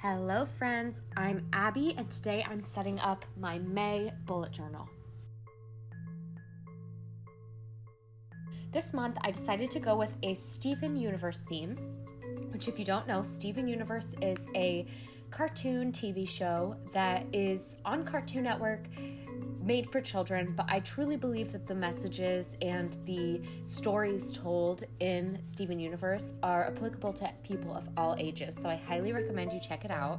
Hello friends, I'm Abby and today I'm setting up my May bullet journal. This month I decided to go with a Steven Universe theme, which if you don't know, Steven Universe is a cartoon TV show that is on Cartoon Network, made for children, but I truly believe that the messages and the stories told in Steven Universe are applicable to people of all ages, so I highly recommend you check it out.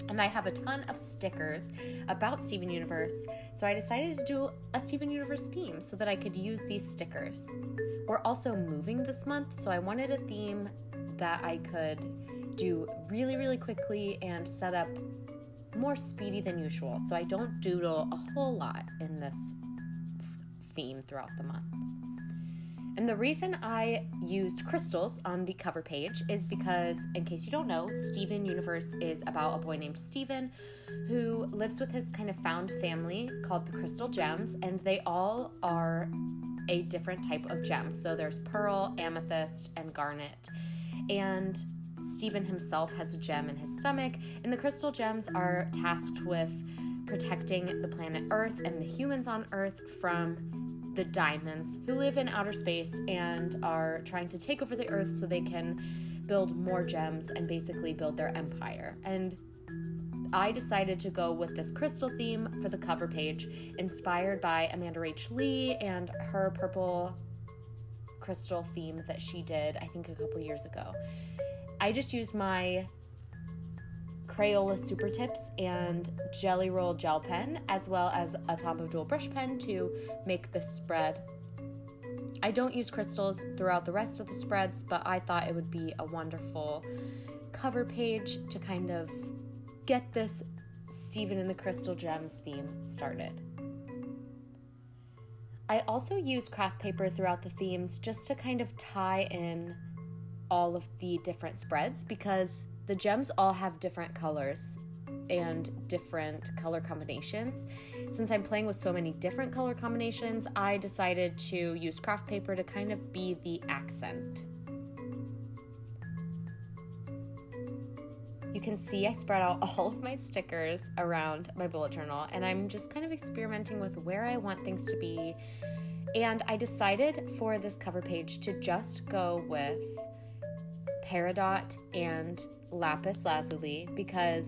And I have a ton of stickers about Steven Universe, so I decided to do a Steven Universe theme so that I could use these stickers. We're also moving this month, so I wanted a theme that I could do really quickly and set up more speedy than usual, so I don't doodle a whole lot in this theme throughout the month. And the reason I used crystals on the cover page is because, in case you don't know, Steven Universe is about a boy named Steven who lives with his kind of found family called the Crystal Gems, and they all are a different type of gem. So there's pearl, amethyst, and garnet. And Steven himself has a gem in his stomach, and the crystal gems are tasked with protecting the planet Earth and the humans on Earth from the diamonds who live in outer space and are trying to take over the Earth so they can build more gems and basically build their empire. And I decided to go with this crystal theme for the cover page, inspired by Amandarachlee and her purple crystal theme that she did, I think, a couple years ago. I just used my Crayola Super Tips and Jelly Roll gel pen, as well as a Top of Jewel brush pen to make this spread. I don't use crystals throughout the rest of the spreads, but I thought it would be a wonderful cover page to kind of get this Steven and the Crystal Gems theme started. I also used craft paper throughout the themes just to kind of tie in all of the different spreads, because the gems all have different colors and different color combinations. Since I'm playing with so many different color combinations, I decided to use craft paper to kind of be the accent. You can see I spread out all of my stickers around my bullet journal, and I'm just kind of experimenting with where I want things to be. And I decided for this cover page to just go with Peridot and Lapis Lazuli, because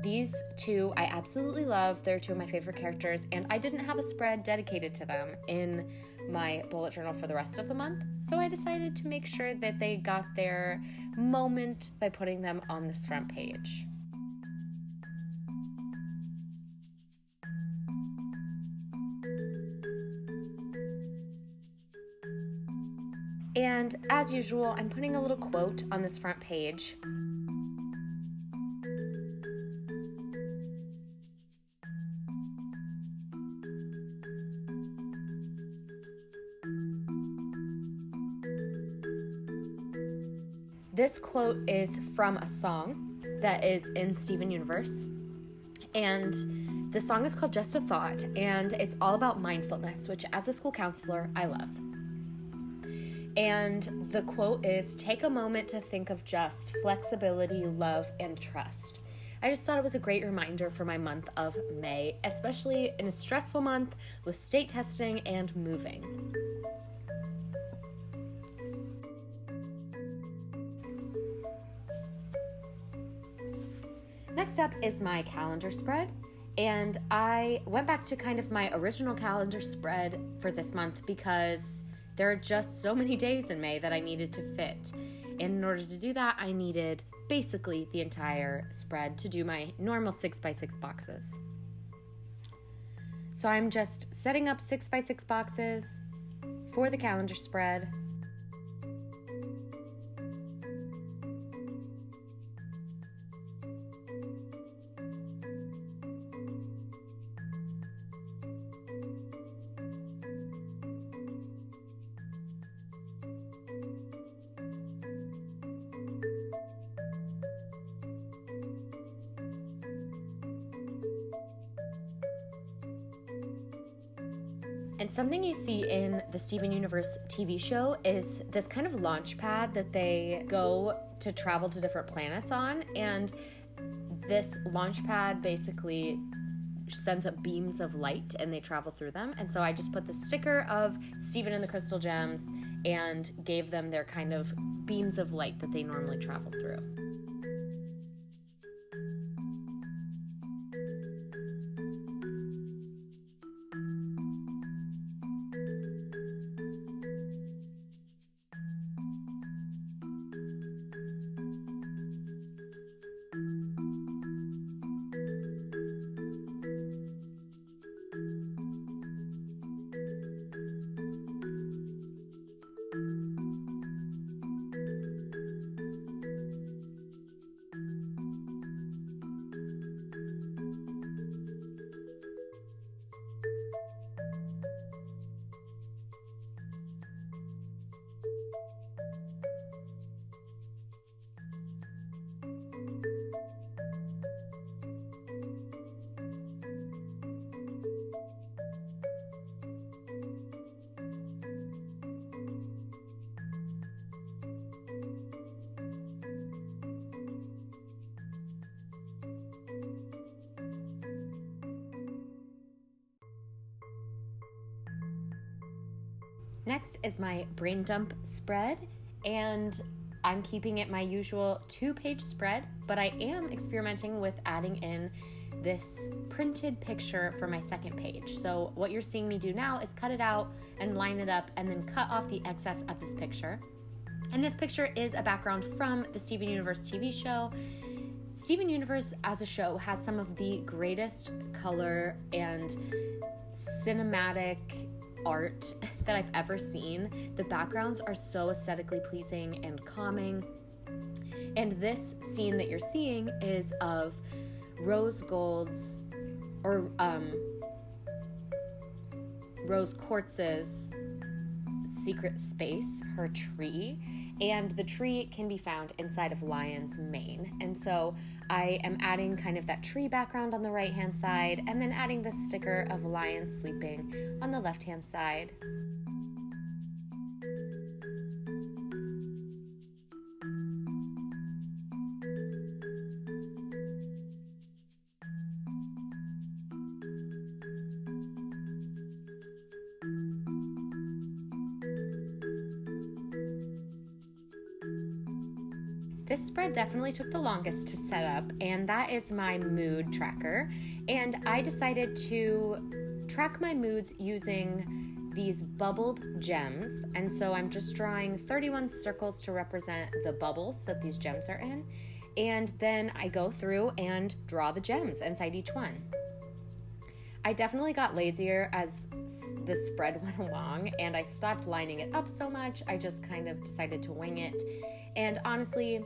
these two I absolutely love. They're two of my favorite characters, and I didn't have a spread dedicated to them in my bullet journal for the rest of the month, so I decided to make sure that they got their moment by putting them on this front page. And as usual, I'm putting a little quote on this front page. This quote is from a song that is in Steven Universe, and the song is called Just a Thought, and it's all about mindfulness, which as a school counselor, I love. And the quote is, "Take a moment to think of just flexibility, love, and trust." I just thought it was a great reminder for my month of May, especially in a stressful month with state testing and moving. Next up is my calendar spread, and I went back to kind of my original calendar spread for this month because there are just so many days in May that I needed to fit. And in order to do that, I needed basically the entire spread to do my normal 6x6 boxes. So I'm just setting up 6x6 boxes for the calendar spread. And something you see in the Steven Universe TV show is this kind of launch pad that they go to travel to different planets on. And this launch pad basically sends up beams of light and they travel through them. And so I just put the sticker of Stephen and the Crystal Gems and gave them their kind of beams of light that they normally travel through. Next is my brain dump spread, and I'm keeping it my usual 2-page spread, but I am experimenting with adding in this printed picture for my second page. So what you're seeing me do now is cut it out and line it up and then cut off the excess of this picture. And this picture is a background from the Steven Universe TV show. Steven Universe as a show has some of the greatest color and cinematic art that I've ever seen. The backgrounds are so aesthetically pleasing and calming. And this scene that you're seeing is of Rose Gold's, or Rose Quartz's secret space, her tree. And the tree can be found inside of Lion's mane. And so I am adding kind of that tree background on the right-hand side and then adding the sticker of Lion sleeping on the left-hand side. This spread definitely took the longest to set up, and that is my mood tracker. And I decided to track my moods using these bubbled gems. And so I'm just drawing 31 circles to represent the bubbles that these gems are in. And then I go through and draw the gems inside each one. I definitely got lazier as the spread went along, and I stopped lining it up so much. I just kind of decided to wing it. And honestly,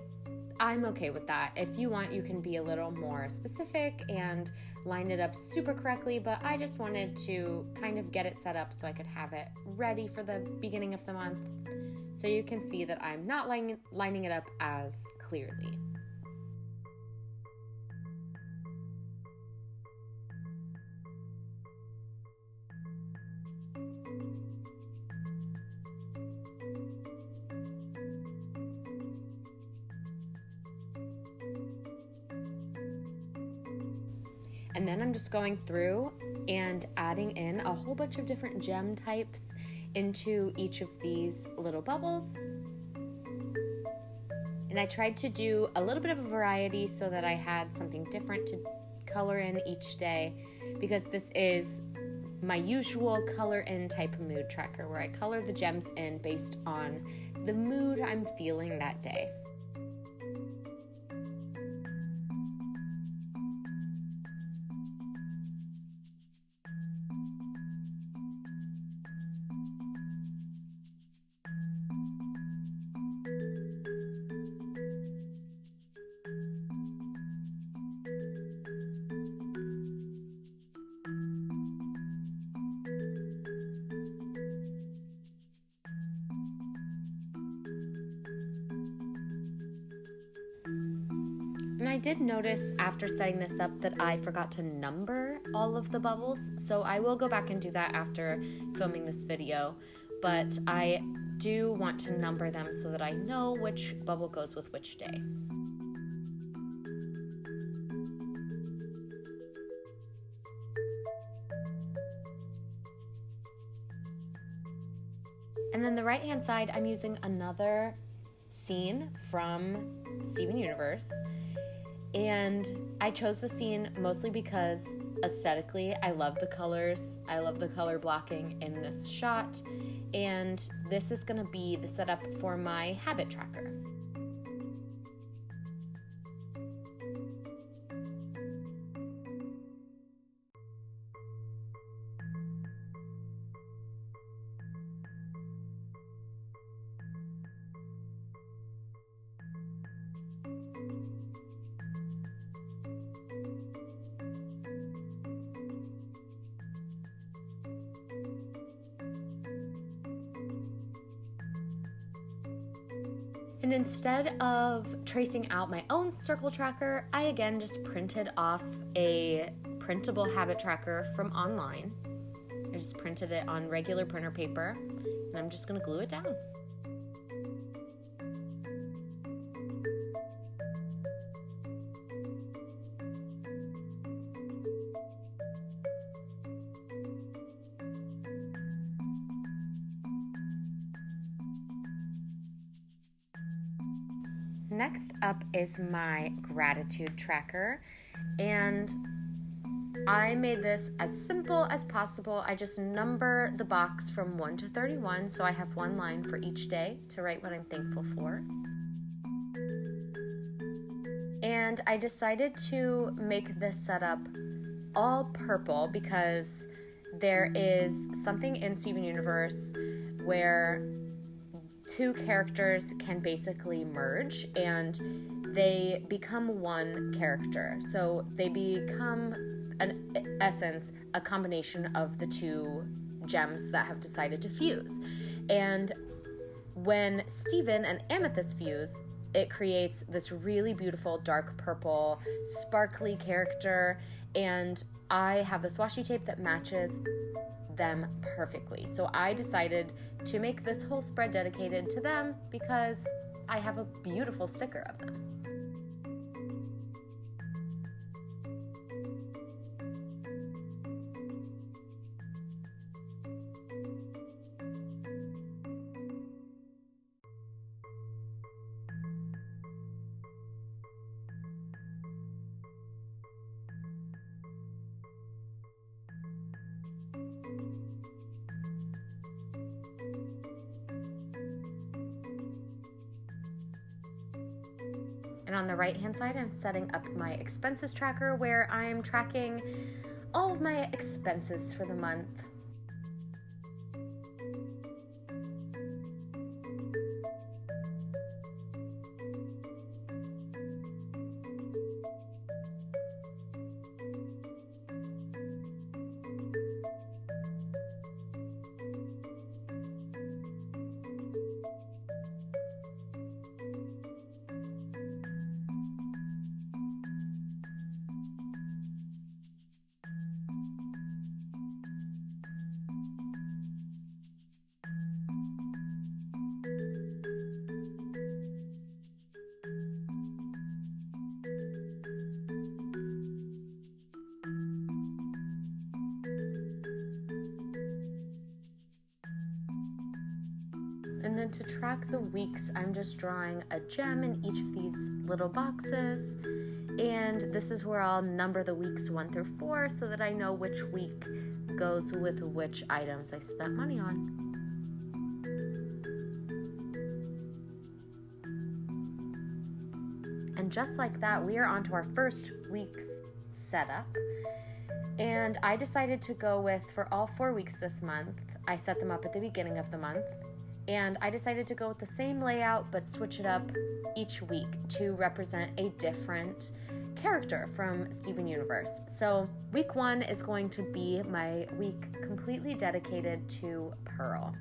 I'm okay with that. If you want, you can be a little more specific and line it up super correctly, but I just wanted to kind of get it set up so I could have it ready for the beginning of the month. So you can see that I'm not lining it up as clearly. And then I'm just going through and adding in a whole bunch of different gem types into each of these little bubbles. And I tried to do a little bit of a variety so that I had something different to color in each day, because this is my usual color in type of mood tracker where I color the gems in based on the mood I'm feeling that day. And I did notice after setting this up that I forgot to number all of the bubbles, so I will go back and do that after filming this video, but I do want to number them so that I know which bubble goes with which day. And then the right-hand side, I'm using another scene from Steven Universe. And I chose the scene mostly because aesthetically, I love the colors. I love the color blocking in this shot. And this is gonna be the setup for my habit tracker. And instead of tracing out my own circle tracker, I again just printed off a printable habit tracker from online. I just printed it on regular printer paper, and I'm just gonna glue it down. Next up is my gratitude tracker, and I made this as simple as possible. I just number the box from 1 to 31, so I have one line for each day to write what I'm thankful for. And I decided to make this setup all purple because there is something in Steven Universe where two characters can basically merge and they become one character. So they become, in essence, a combination of the two gems that have decided to fuse. And when Steven and Amethyst fuse, it creates this really beautiful dark purple, sparkly character. And I have this washi tape that matches them perfectly. So I decided to make this whole spread dedicated to them because I have a beautiful sticker of them. And on the right-hand side, I'm setting up my expenses tracker where I'm tracking all of my expenses for the month. And then to track the weeks, I'm just drawing a gem in each of these little boxes. And this is where I'll number the weeks 1 through 4 so that I know which week goes with which items I spent money on. And just like that, we are on to our first week's setup. And I decided to go with, for all 4 weeks this month, I set them up at the beginning of the month. And I decided to go with the same layout but switch it up each week to represent a different character from Steven Universe. So week 1 is going to be my week completely dedicated to Pearl.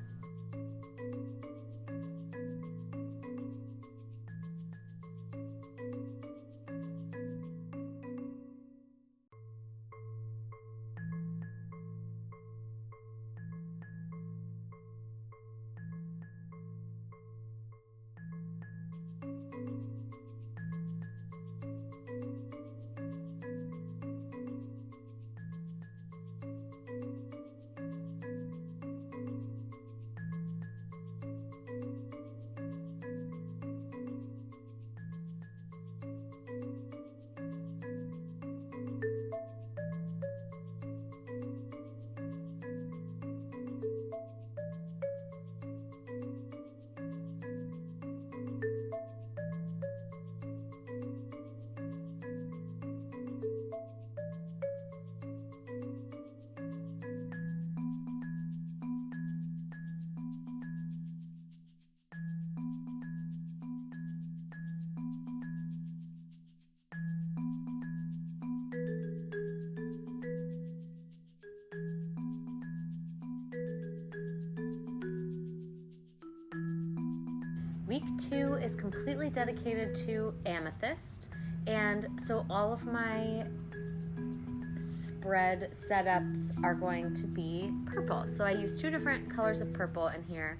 week 2 is completely dedicated to amethyst, and so all of my spread setups are going to be purple. So I use 2 different colors of purple in here,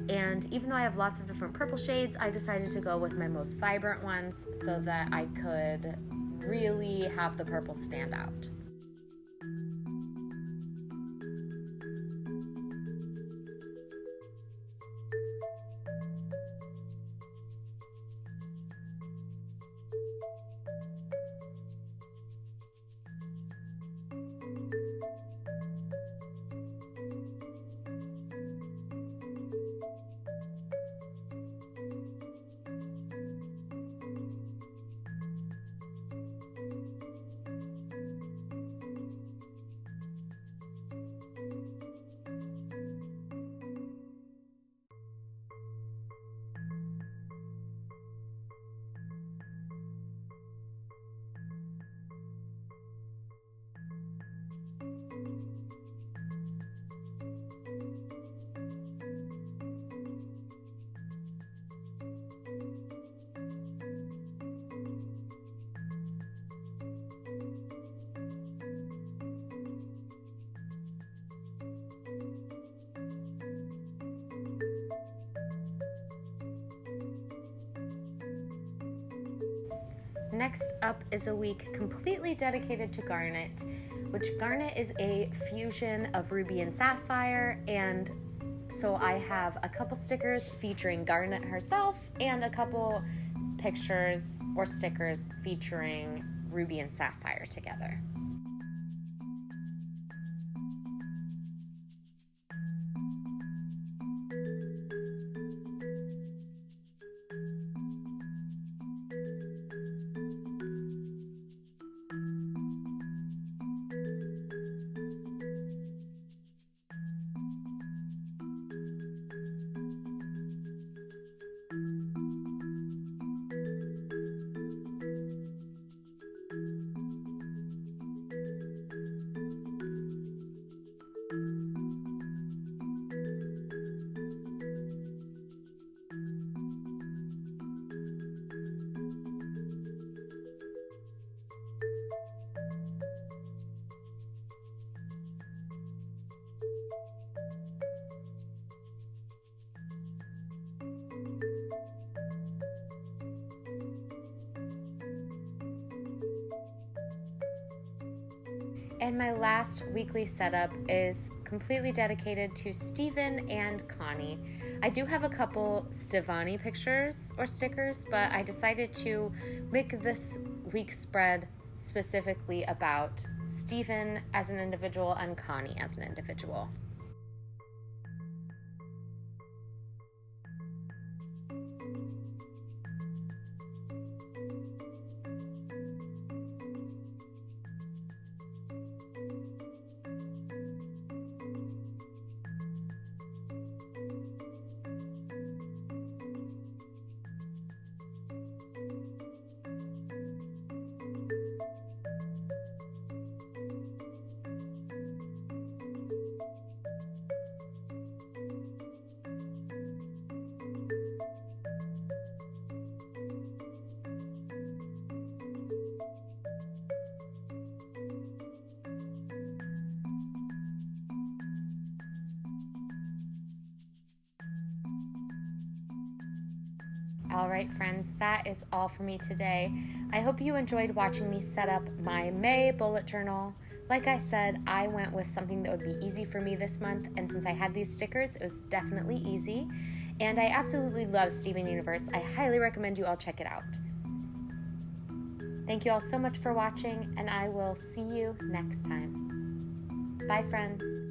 and even though I have lots of different purple shades, I decided to go with my most vibrant ones so that I could really have the purple stand out. Next up is a week completely dedicated to garnet, which garnet is a fusion of ruby and sapphire, and so I have a couple stickers featuring garnet herself and a couple pictures or stickers featuring ruby and sapphire together. And my last weekly setup is completely dedicated to Stephen and Connie. I do have a couple Stevani pictures or stickers, but I decided to make this week's spread specifically about Stephen as an individual and Connie as an individual. All right, friends, that is all for me today. I hope you enjoyed watching me set up my May bullet journal. Like I said, I went with something that would be easy for me this month, and since I had these stickers, it was definitely easy. And I absolutely love Steven Universe. I highly recommend you all check it out. Thank you all so much for watching, and I will see you next time. Bye, friends.